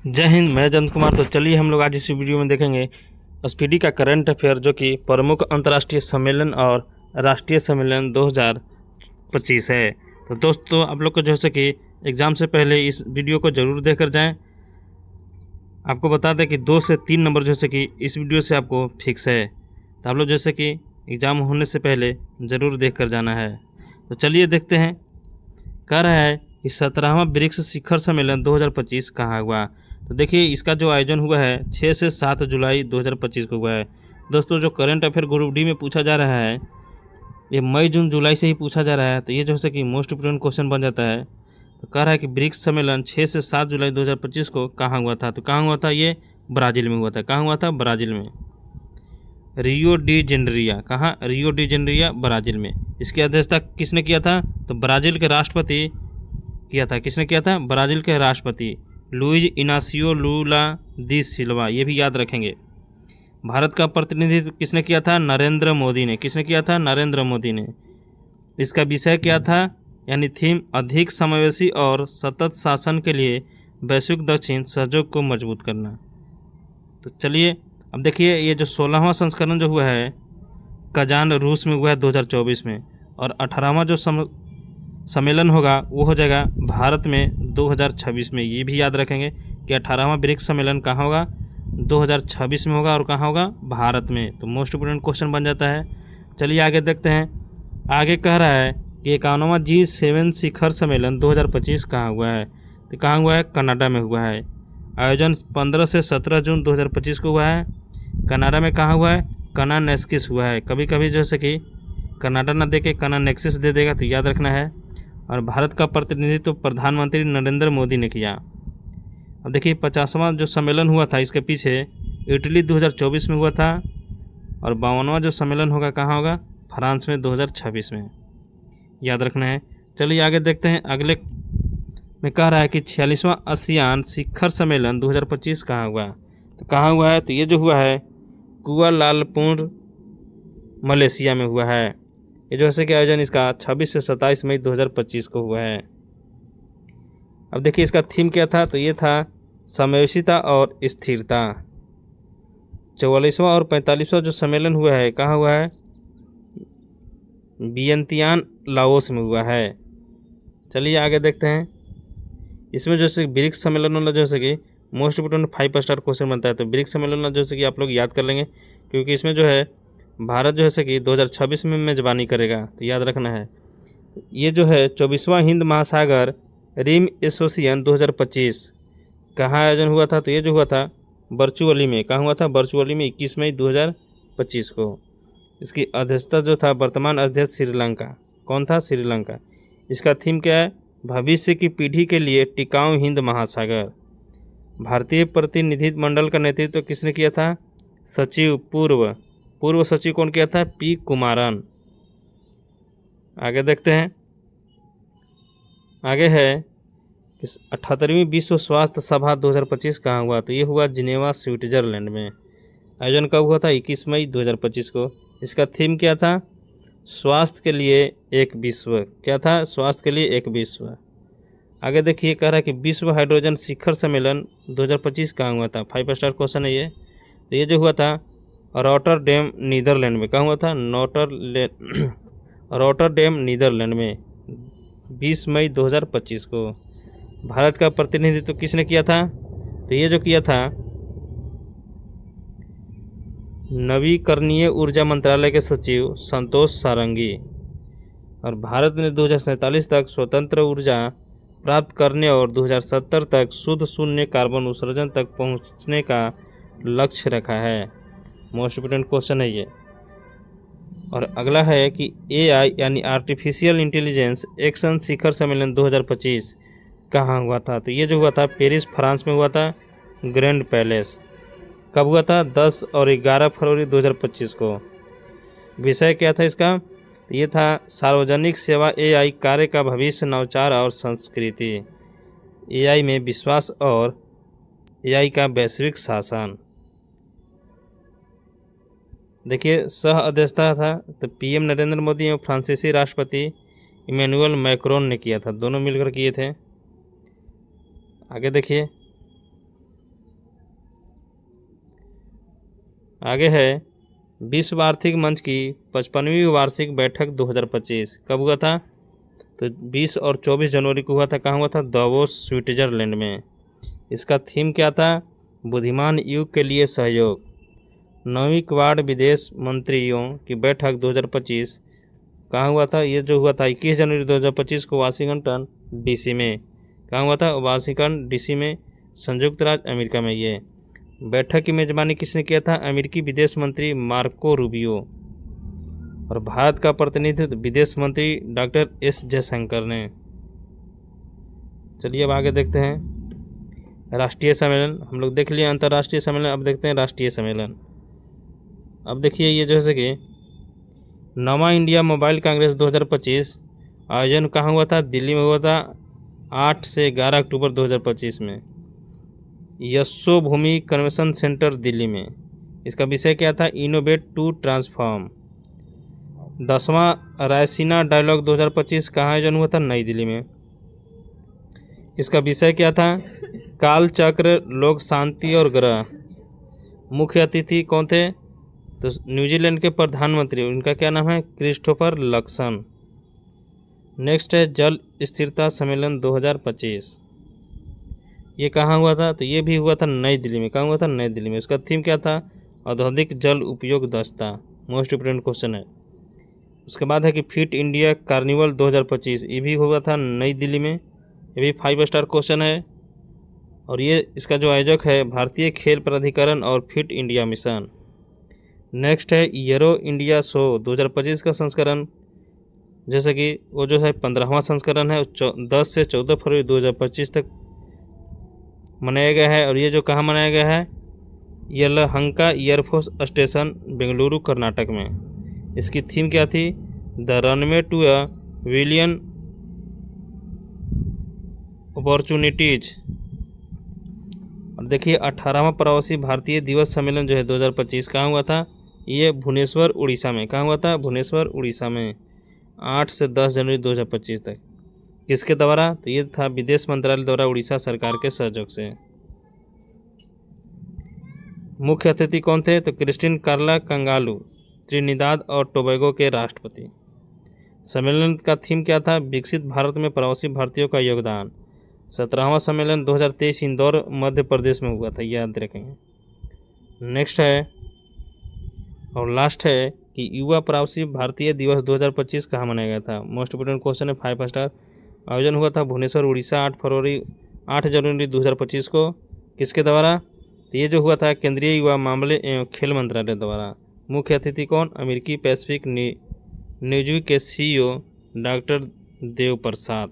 जय हिंद। मैं जयंत कुमार। तो चलिए हम लोग आज इस वीडियो में देखेंगे स्पीडी का करंट अफेयर, जो कि प्रमुख अंतर्राष्ट्रीय सम्मेलन और राष्ट्रीय सम्मेलन 2025 है। तो दोस्तों, आप लोग को जैसे कि एग्ज़ाम से पहले इस वीडियो को ज़रूर देख कर जाएँ। आपको बता दें कि 2 से 3 नंबर जैसे कि इस वीडियो से आपको फिक्स है, तो आप लोग जैसे कि एग्ज़ाम होने से पहले ज़रूर देख कर जाना है। तो चलिए देखते हैं। कह रहा है कि 17वां ब्रिक्स शिखर सम्मेलन 2025 कहाँ हुआ। तो देखिए, इसका जो आयोजन हुआ है 6 से 7 जुलाई 2025 को हुआ है। दोस्तों, जो करंट अफेयर ग्रुप डी में पूछा जा रहा है, ये मई जून जुलाई से ही पूछा जा रहा है, तो ये जो है कि मोस्ट इम्पोर्टेंट क्वेश्चन बन जाता है। तो कह रहा है कि ब्रिक्स सम्मेलन 6 से 7 जुलाई 2025 को कहाँ हुआ था। तो कहाँ हुआ था? ये ब्राज़ील में हुआ था। कहाँ हुआ था? ब्राज़ील में, रियो डी जेनेरियो। कहाँ? रियो डी जेनेरियो, ब्राज़ील में। इसकी अध्यक्षता किसने किया था? तो ब्राज़ील के राष्ट्रपति किया था। किसने किया था? ब्राज़ील के राष्ट्रपति लुइज इनासियो लूला दी सिल्वा। ये भी याद रखेंगे। भारत का प्रतिनिधित्व किसने किया था? नरेंद्र मोदी ने। किसने किया था? नरेंद्र मोदी ने। इसका विषय क्या था, यानी थीम? अधिक समावेशी और सतत शासन के लिए वैश्विक दक्षिण सहयोग को मजबूत करना। तो चलिए अब देखिए, ये जो 16वां संस्करण जो हुआ है कजान रूस में हुआ है 2024 में, और 18वां जो सम्मेलन होगा वो हो जाएगा भारत में 2026 में। ये भी याद रखेंगे कि 18वां ब्रिक्स सम्मेलन कहाँ होगा? 2026 में होगा। और कहाँ होगा? भारत में। तो मोस्ट इम्पोर्टेंट क्वेश्चन बन जाता है। चलिए आगे देखते हैं। आगे कह रहा है कि 51वां G7 शिखर सम्मेलन 2025 कहाँ हुआ है। तो कहाँ हुआ है? कनाडा में हुआ है। आयोजन 15 से 17 जून 2025 को हुआ है। कनाडा में कहाँ हुआ है? कना नेक्सिस हुआ है। कभी कभी जैसे कि कनाडा ना दे के कना नेक्सिस दे देगा, तो याद रखना है। और भारत का प्रतिनिधित्व प्रधानमंत्री नरेंद्र मोदी ने किया। अब देखिए, 50वां जो सम्मेलन हुआ था इसके पीछे इटली 2024 में हुआ था, और 52वां जो सम्मेलन होगा कहाँ होगा? फ्रांस में 2026 में। याद रखना है। चलिए आगे देखते हैं। अगले में कह रहा है कि 46वां आसियान शिखर सम्मेलन 2025 कहाँ हुआ। तो कहाँ हुआ है? तो ये जो हुआ है कुआलालंपुर, मलेशिया में हुआ है। ये जो है कि आयोजन इसका 26 से 27 मई 2025 को हुआ है। अब देखिए, इसका थीम क्या था। तो ये था समावेशिता और स्थिरता। 44वां और 45वां जो सम्मेलन हुआ है कहाँ हुआ है? वियंतियान, लाओस में हुआ है। चलिए आगे देखते हैं। इसमें जैसे ब्रिक्स सम्मेलन वाला जैसे कि मोस्ट इम्पोर्टेंट 5 स्टार क्वेश्चन बनता है। तो ब्रिक्स सम्मेलन वाला जैसे कि आप लोग याद कर लेंगे, क्योंकि इसमें जो है भारत जो है कि 2026 में मेज़बानी करेगा, तो याद रखना है। ये जो है 24वां हिंद महासागर रिम एसोसिएशन 2025 कहाँ आयोजन हुआ था। तो ये जो हुआ था वर्चुअली में। कहाँ हुआ था? वर्चुअली में 21 मई 2025 को। इसकी अध्यक्षता जो था वर्तमान अध्यक्ष श्रीलंका। कौन था? श्रीलंका। इसका थीम क्या है? भविष्य की पीढ़ी के लिए टिकाऊ हिंद महासागर। भारतीय प्रतिनिधिमंडल का नेतृत्व किसने किया था? सचिव पूर्व सचिव कौन किया था? पी कुमारन। आगे देखते हैं। आगे है 78वीं विश्व स्वास्थ्य सभा 2025 कहाँ हुआ। तो ये हुआ जिनेवा, स्विट्जरलैंड में। आयोजन कब हुआ था? 21 मई 2025 को। इसका थीम क्या था? स्वास्थ्य के लिए एक विश्व। क्या था? स्वास्थ्य के लिए एक विश्व। आगे देखिए, कह रहा है कि विश्व हाइड्रोजन शिखर सम्मेलन 2025 कहाँ हुआ था। 5 स्टार क्वेश्चन है ये। तो ये जो हुआ था रॉटरडैम, नीदरलैंड में। कहाँ हुआ था? रॉटरडैम, नीदरलैंड में, 20 मई 2025 को। भारत का प्रतिनिधित्व किसने किया था? तो ये जो किया था नवीकरणीय ऊर्जा मंत्रालय के सचिव संतोष सारंगी। और भारत ने 2047 तक स्वतंत्र ऊर्जा प्राप्त करने और 2070 तक शुद्ध शून्य कार्बन उत्सर्जन तक पहुंचने का लक्ष्य रखा है। मोस्ट इम्पोर्टेंट क्वेश्चन है ये। और अगला है कि AI यानी आर्टिफिशियल इंटेलिजेंस एक्शन शिखर सम्मेलन 2025 कहाँ हुआ था। तो ये जो हुआ था पेरिस, फ्रांस में हुआ था, ग्रैंड पैलेस। कब हुआ था? 10 और 11 फरवरी 2025 को। विषय क्या था इसका? तो ये था सार्वजनिक सेवा AI कार्य का भविष्य, नवाचार और संस्कृति। AI में विश्वास और AI का वैश्विक शासन। देखिए, सह अध्यक्षता था तो PM नरेंद्र मोदी और फ्रांसीसी राष्ट्रपति इमैनुअल मैक्रोन ने किया था। दोनों मिलकर किए थे। आगे देखिए, आगे है विश्व आर्थिक मंच की 55वीं वार्षिक बैठक 2025 कब हुआ था? तो 20 और 24 जनवरी को हुआ था। कहाँ हुआ था? दावोस स्विट्जरलैंड में। इसका थीम क्या था? बुद्धिमान युग के लिए सहयोग। 9वीं क्वाड विदेश मंत्रियों की बैठक 2025 कहाँ हुआ था? ये जो हुआ था 21 जनवरी 2025 को वाशिंगटन डीसी में। कहाँ हुआ था? वाशिंगटन डीसी में, संयुक्त राज्य अमेरिका में। ये बैठक की मेजबानी किसने किया था? अमेरिकी विदेश मंत्री मार्को रूबियो। और भारत का प्रतिनिधित्व विदेश मंत्री डॉक्टर एस जयशंकर ने। चलिए अब आगे देखते हैं राष्ट्रीय सम्मेलन। हम लोग देख लिए अंतर्राष्ट्रीय सम्मेलन, अब देखते हैं राष्ट्रीय सम्मेलन। अब देखिए ये जैसे कि नवा इंडिया मोबाइल कांग्रेस 2025 आयोजन कहाँ हुआ था? दिल्ली में हुआ था 8 से 11 अक्टूबर 2025 में, यशोभूमि कन्वेंशन सेंटर दिल्ली में। इसका विषय क्या था? Innovate to transform. 10वां रायसीना डायलॉग 2025 कहाँ आयोजन हुआ था? नई दिल्ली में। इसका विषय क्या था? काल चक्र, लोक शांति और ग्रह। मुख्य अतिथि कौन थे? तो न्यूजीलैंड के प्रधानमंत्री, उनका क्या नाम है? Christopher Luxon. नेक्स्ट है जल स्थिरता सम्मेलन 2025। ये कहाँ हुआ था? तो ये भी हुआ था नई दिल्ली में। कहाँ हुआ था? नई दिल्ली में। उसका थीम क्या था? औद्योगिक जल उपयोग दक्षता। मोस्ट इम्पोर्टेंट क्वेश्चन है। उसके बाद है कि फिट इंडिया कार्निवल 2025, ये भी हुआ था नई दिल्ली में। ये भी 5 स्टार क्वेश्चन है। और ये इसका जो आयोजक है भारतीय खेल प्राधिकरण और फिट इंडिया मिशन। नेक्स्ट है यूरो इंडिया शो 2025 का संस्करण, जैसे कि वो जो है 15वां संस्करण है, 10 से 14 फरवरी 2025 तक मनाया गया है। और ये जो कहाँ मनाया गया है? यलहंका एयरफोर्स स्टेशन, बेंगलुरु, कर्नाटक में। इसकी थीम क्या थी? The runway to a billion opportunities. और देखिए 18वां प्रवासी भारतीय दिवस सम्मेलन जो है 2025 कहाँ हुआ था? ये भुवनेश्वर उड़ीसा में। कहाँ हुआ था? भुवनेश्वर उड़ीसा में, 8 से 10 जनवरी 2025 तक। किसके द्वारा? तो ये था विदेश मंत्रालय द्वारा उड़ीसा सरकार के सहयोग से। मुख्य अतिथि कौन थे? तो क्रिस्टिन कार्ला कंगालू, त्रिनिदाद और टोबैगो के राष्ट्रपति। सम्मेलन का थीम क्या था? विकसित भारत में प्रवासी भारतीयों का योगदान। 17वां सम्मेलन 2023 इंदौर मध्य प्रदेश में हुआ था, याद रखेंगे। नेक्स्ट है और लास्ट है कि युवा प्रवासी भारतीय दिवस 2025 कहाँ मनाया गया था? मोस्ट इम्पोर्टेंट क्वेश्चन है, 5 स्टार। आयोजन हुआ था भुवनेश्वर उड़ीसा 8 जनवरी 2025 को। किसके द्वारा? तो ये जो हुआ था केंद्रीय युवा मामले एवं खेल मंत्रालय द्वारा। मुख्य अतिथि कौन? अमेरिकी पैसिफिक न्यूज़ के CEO डॉक्टर देव प्रसाद।